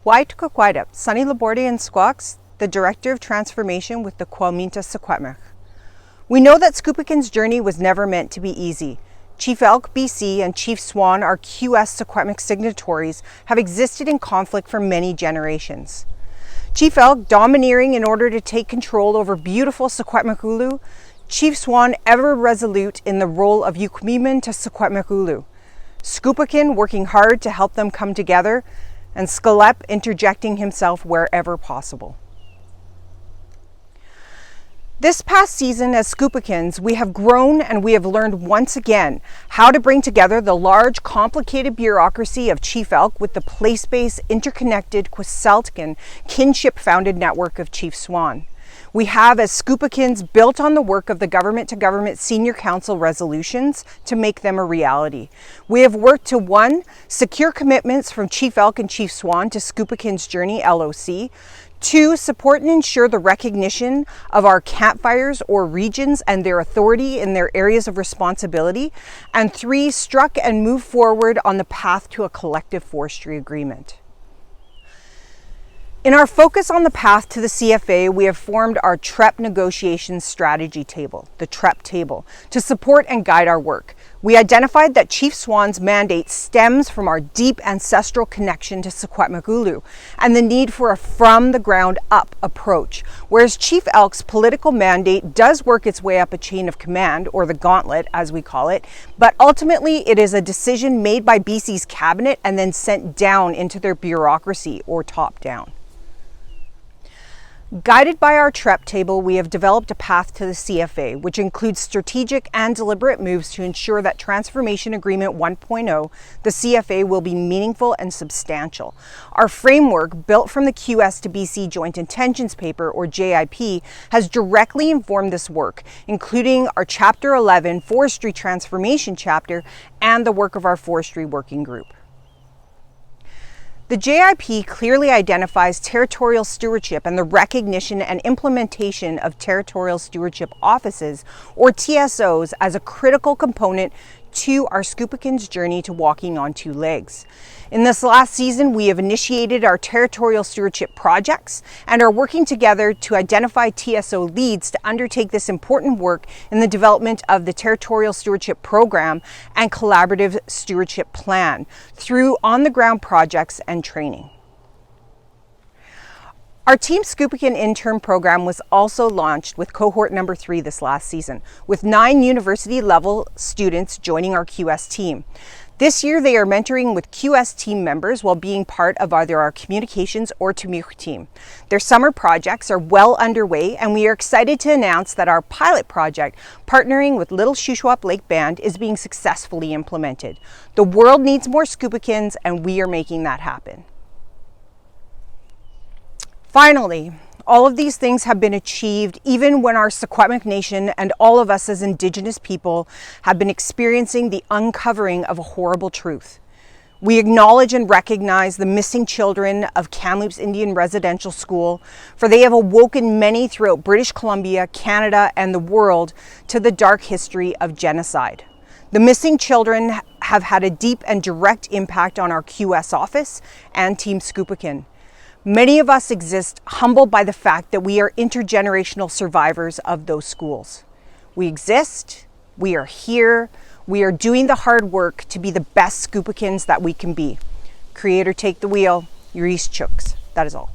Qwelmínte Sunny LeBourdais and Squawks, the Director of Transformation with the Qwelmínte Secwépemc. We know that Secwépemc's journey was never meant to be easy. Chief Elk BC and Chief Swan, our QS Secwépemc signatories, have existed in conflict for many generations. Chief Elk domineering in order to take control over beautiful Secwépemc, Chief Swan ever resolute in the role of Qwelmínte Secwépemc, Secwépemc working hard to help them come together, and Secwépemc interjecting himself wherever possible. This past season as Secwépemcans, we have grown and we have learned once again how to bring together the large, complicated bureaucracy of Chief Elk with the place-based, interconnected, Qwelmínte kinship-founded network of Chief Swan. We have, as Secwépemcans, built on the work of the Government-to-Government Senior Council resolutions to make them a reality. We have worked to 1. Secure commitments from Chief Elk and Chief Swan to Secwépemc's Journey LOC. 2. Support and ensure the recognition of our campfires or regions and their authority in their areas of responsibility. And 3. Struck and move forward on the path to a collective forestry agreement. In our focus on the path to the CFA, we have formed our TREP negotiations strategy table, the TREP table, to support and guide our work. We identified that Chief Swan's mandate stems from our deep ancestral connection to Secwépemc and the need for a from-the-ground-up approach, whereas Chief Elk's political mandate does work its way up a chain of command, or the gauntlet as we call it, but ultimately it is a decision made by BC's cabinet and then sent down into their bureaucracy, or top-down. Guided by our TREP table, we have developed a path to the CFA, which includes strategic and deliberate moves to ensure that Transformation Agreement 1.0, the CFA, will be meaningful and substantial. Our framework, built from the QS to BC Joint Intentions Paper, or JIP, has directly informed this work, including our Chapter 11 Forestry Transformation chapter and the work of our Forestry Working Group. The JIP clearly identifies territorial stewardship and the recognition and implementation of territorial stewardship offices, or TSOs, as a critical component to our Secwépemc's journey to walking on 2 legs. In this last season, we have initiated our territorial stewardship projects and are working together to identify TSO leads to undertake this important work in the development of the Territorial Stewardship Program and Collaborative Stewardship Plan through on-the-ground projects and training. Our Team Secwépemc intern program was also launched with cohort number 3 this last season, with 9 university-level students joining our QS team. This year, they are mentoring with QS team members while being part of either our communications or Tumuk team. Their summer projects are well underway, and we are excited to announce that our pilot project, partnering with Little Shuswap Lake Band, is being successfully implemented. The world needs more Secwépemcans, and we are making that happen. Finally, all of these things have been achieved even when our Secwépemc Nation and all of us as Indigenous people have been experiencing the uncovering of a horrible truth. We acknowledge and recognize the missing children of Kamloops Indian Residential School, for they have awoken many throughout British Columbia, Canada, and the world to the dark history of genocide. The missing children have had a deep and direct impact on our QS office and Team Secwépemc. Many of us exist humbled by the fact that we are intergenerational survivors of those schools. We exist, we are here, we are doing the hard work to be the best Secwépemcans that we can be. Creator, take the wheel. Your East Chooks. That is all.